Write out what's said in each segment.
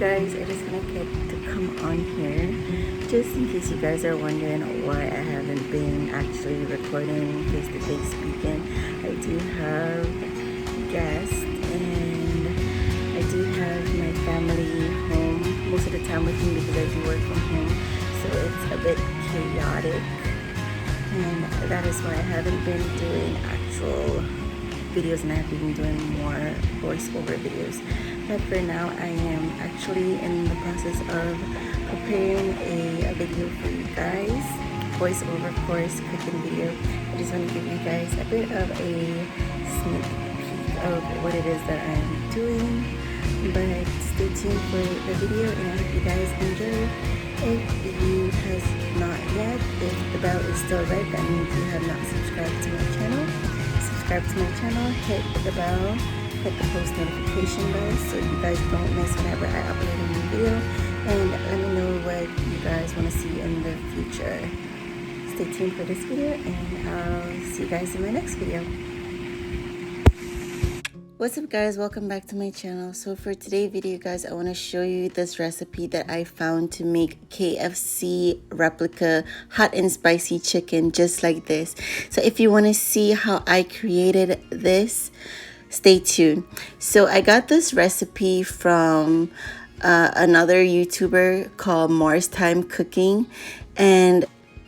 guys, I just want to come on here just in case you guys are wondering why I haven't been actually recording face-to-face speaking. I do have guests and I do have my family home most of the time with me because I do work from home, so it's a bit chaotic, and that is why I haven't been doing actual videos, and I've been doing more voiceover videos. But for now, I am actually in the process of preparing a video for you guys, voiceover course cooking video. I just want to give you guys a bit of a sneak peek of what it is that I'm doing, but stay tuned for the video and I hope you guys enjoy. If you has not yet, if the bell is still red, that means you have not subscribed to my channel. Subscribe to my channel, hit the bell, hit the post notification bell so you guys don't miss whenever I upload a new video, and let me know what you guys want to see in the future. Stay tuned for this video and I'll see you guys in my next video. What's up guys, welcome back to my channel. So for today's video guys, I want to show you this recipe that I found to make KFC replica hot and spicy chicken just like this. So if you want to see how I created this, stay tuned. So I got this recipe from another YouTuber called Mars Time Cooking, and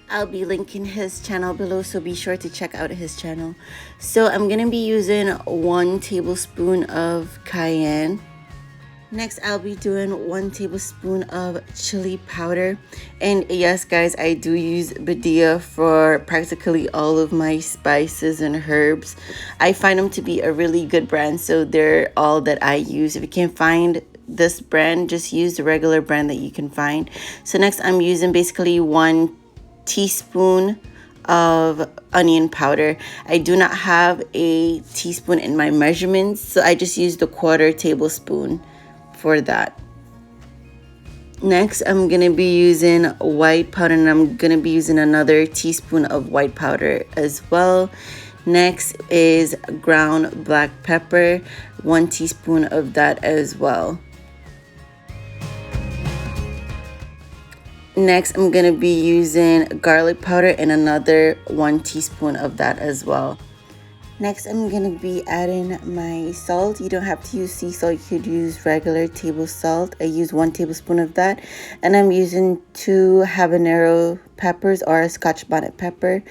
I'll be linking his channel below, so be sure to check out his channel. So I'm gonna be using 1 tablespoon of cayenne. Next, I'll be doing 1 tablespoon of chili powder. And yes, guys, I do use Badia for practically all of my spices and herbs. I find them to be a really good brand, so they're all that I use. If you can't find this brand, just use the regular brand that you can find. So next, I'm using basically 1 teaspoon of onion powder. I do not have a teaspoon in my measurements, so I just used a 1/4 tablespoon for that. Next, I'm gonna be using white powder, and I'm gonna be using another teaspoon of white powder as well. Next is ground black pepper, 1 teaspoon of that as well. Next, I'm going to be using garlic powder and another 1 teaspoon of that as well. Next, I'm going to be adding my salt. You don't have to use sea salt. You could use regular table salt. I use 1 tablespoon of that. And I'm using 2 habanero peppers or a Scotch bonnet pepper.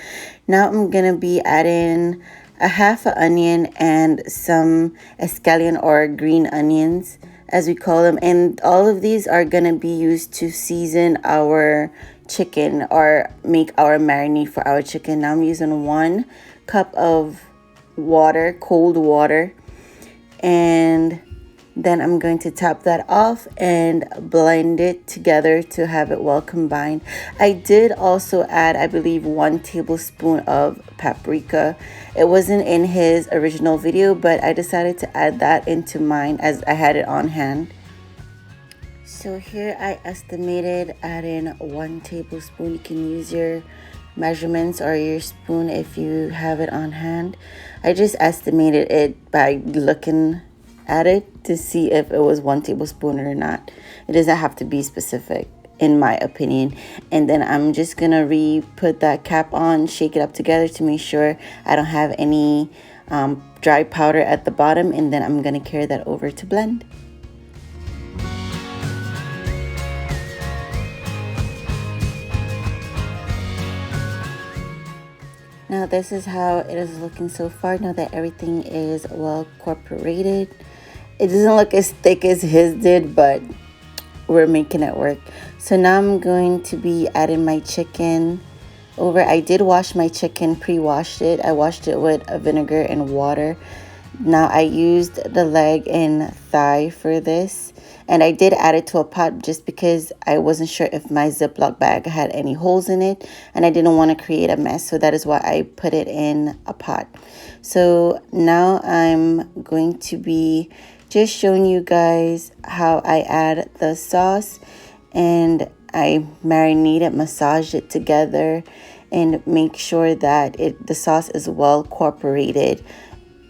Now I'm going to be adding a half an onion and some escallion or green onions, as we call them, and all of these are gonna be used to season our chicken or make our marinade for our chicken. Now I'm using 1 cup of water, cold water, and then I'm going to top that off and blend it together to have it well combined. I did also add, I believe, 1 tablespoon of paprika. It wasn't in his original video, but I decided to add that into mine as I had it on hand. So here I estimated adding 1 tablespoon. You can use your measurements or your spoon if you have it on hand. I just estimated it by looking at it to see if it was 1 tablespoon or not. It doesn't have to be specific, in my opinion. And then I'm just gonna put that cap on, shake it up together to make sure I don't have any dry powder at the bottom, and then I'm gonna carry that over to blend. Now this is how it is looking so far, now that everything is well incorporated. It doesn't look as thick as his did, but we're making it work. So now I'm going to be adding my chicken over. I did wash my chicken, pre-washed it. I washed it with vinegar and water. Now I used the leg and thigh for this, and I did add it to a pot just because I wasn't sure if my Ziploc bag had any holes in it, and I didn't want to create a mess, so that is why I put it in a pot. So now I'm going to be just showing you guys how I add the sauce, and I marinate it, massage it together, and make sure that the sauce is well incorporated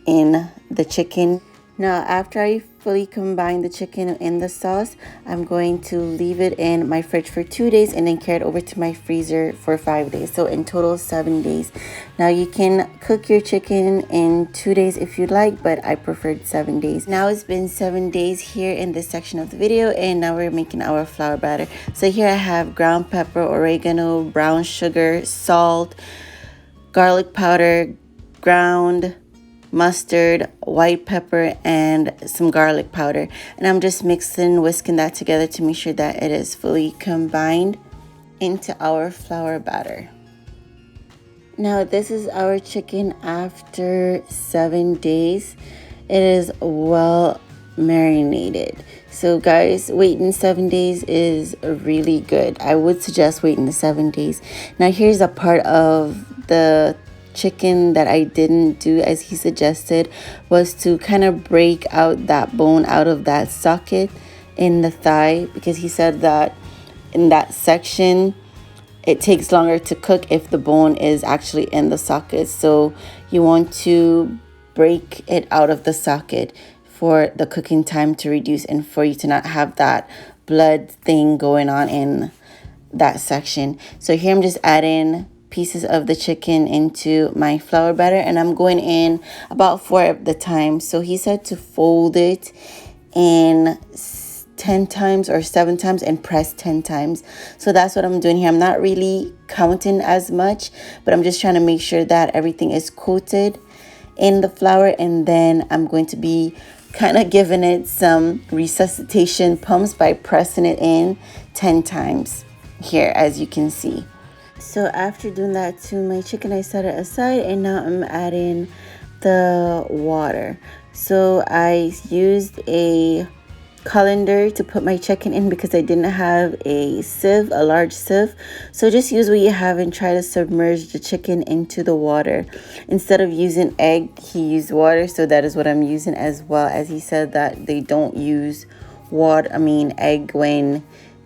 in the chicken. Now, after I fully combine the chicken in the sauce, I'm going to leave it in my fridge for 2 days and then carry it over to my freezer for 5 days. So in total, 7 days. Now you can cook your chicken in 2 days if you'd like, but I preferred 7 days. Now it's been 7 days here in this section of the video, and now we're making our flour batter. So here I have ground pepper, oregano, brown sugar, salt, garlic powder, ground mustard, white pepper, and some garlic powder. And I'm just whisking that together to make sure that it is fully combined into our flour batter. Now this is our chicken after 7 days. It is well marinated. So guys, waiting 7 days is really good. I would suggest waiting the 7 days. Now here's a part of the chicken that I didn't do as he suggested, was to kind of break out that bone out of that socket in the thigh, because he said that in that section it takes longer to cook if the bone is actually in the socket. So you want to break it out of the socket for the cooking time to reduce and for you to not have that blood thing going on in that section. So here I'm just adding pieces of the chicken into my flour batter, and I'm going in about 4 at the time. So he said to fold it in 10 times or 7 times and press 10 times. So that's what I'm doing here. I'm not really counting as much, but I'm just trying to make sure that everything is coated in the flour, and then I'm going to be kind of giving it some resuscitation pumps by pressing it in 10 times here, as you can see. So after doing that to my chicken, I set it aside, and now I'm adding the water. So I used a colander to put my chicken in because I didn't have a sieve, a large sieve. So just use what you have and try to submerge the chicken into the water. Instead of using egg, he used water, so that is what I'm using, as well as he said that they don't use egg when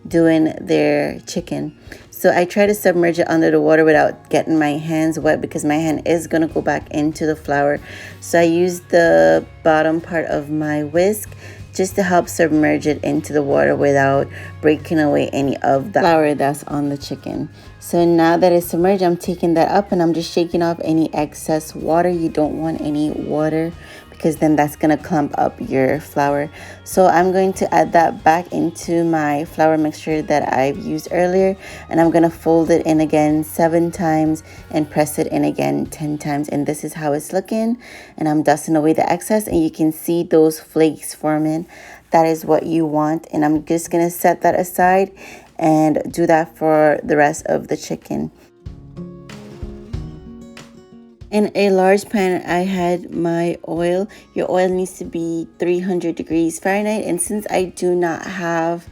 doing their chicken. So I try to submerge it under the water without getting my hands wet, because my hand is going to go back into the flour. So I used the bottom part of my whisk just to help submerge it into the water without breaking away any of the flour that's on the chicken. So now that it's submerged, I'm taking that up and I'm just shaking off any excess water. You don't want any water, because then that's going to clump up your flour. So I'm going to add that back into my flour mixture that I've used earlier, and I'm going to fold it in again 7 times and press it in again 10 times. And this is how it's looking, and I'm dusting away the excess, and you can see those flakes forming. That is what you want, and I'm just going to set that aside and do that for the rest of the chicken. In a large pan, I had my oil. Your oil needs to be 300 degrees Fahrenheit. And since I do not have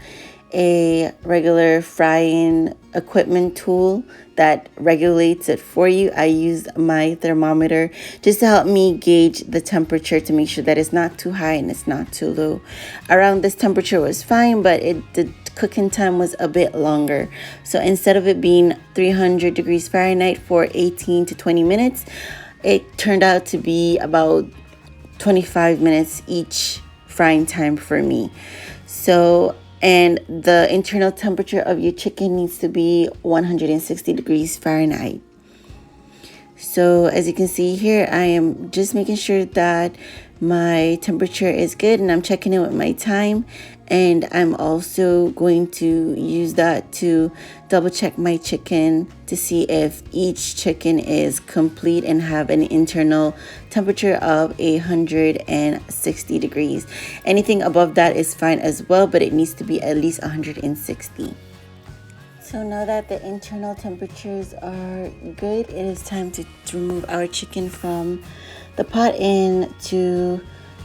a regular frying equipment tool that regulates it for you, I use my thermometer just to help me gauge the temperature to make sure that it's not too high and it's not too low. Around this temperature was fine, but the cooking time was a bit longer. So instead of it being 300 degrees Fahrenheit for 18 to 20 minutes, it turned out to be about 25 minutes each frying time for me. So, and the internal temperature of your chicken needs to be 160 degrees Fahrenheit. So as you can see here, I am just making sure that my temperature is good, and I'm checking it with my time, and I'm also going to use that to double check my chicken to see if each chicken is complete and have an internal temperature of 160 degrees. Anything above that is fine as well, but it needs to be at least 160. So now that the internal temperatures are good, it is time to remove our chicken from the pot and to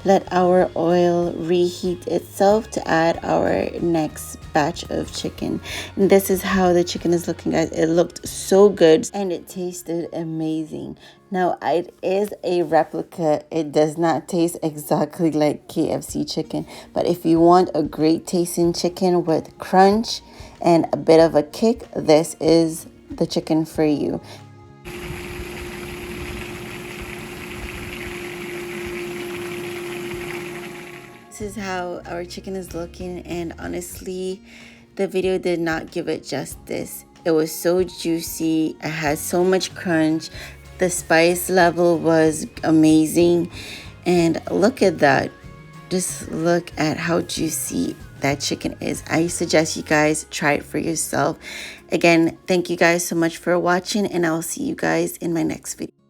let our oil reheat itself to add our next batch of chicken. And this is how the chicken is looking, guys. It looked so good and it tasted amazing. Now, it is a replica. It does not taste exactly like KFC chicken, but if you want a great tasting chicken with crunch and a bit of a kick, this is the chicken for you. this is how our chicken is looking, and honestly the video did not give it justice. It was so juicy, it had so much crunch, the spice level was amazing, and look at that. Just look at how juicy that chicken is. I suggest you guys try it for yourself. Again, thank you guys so much for watching, and I'll see you guys in my next video.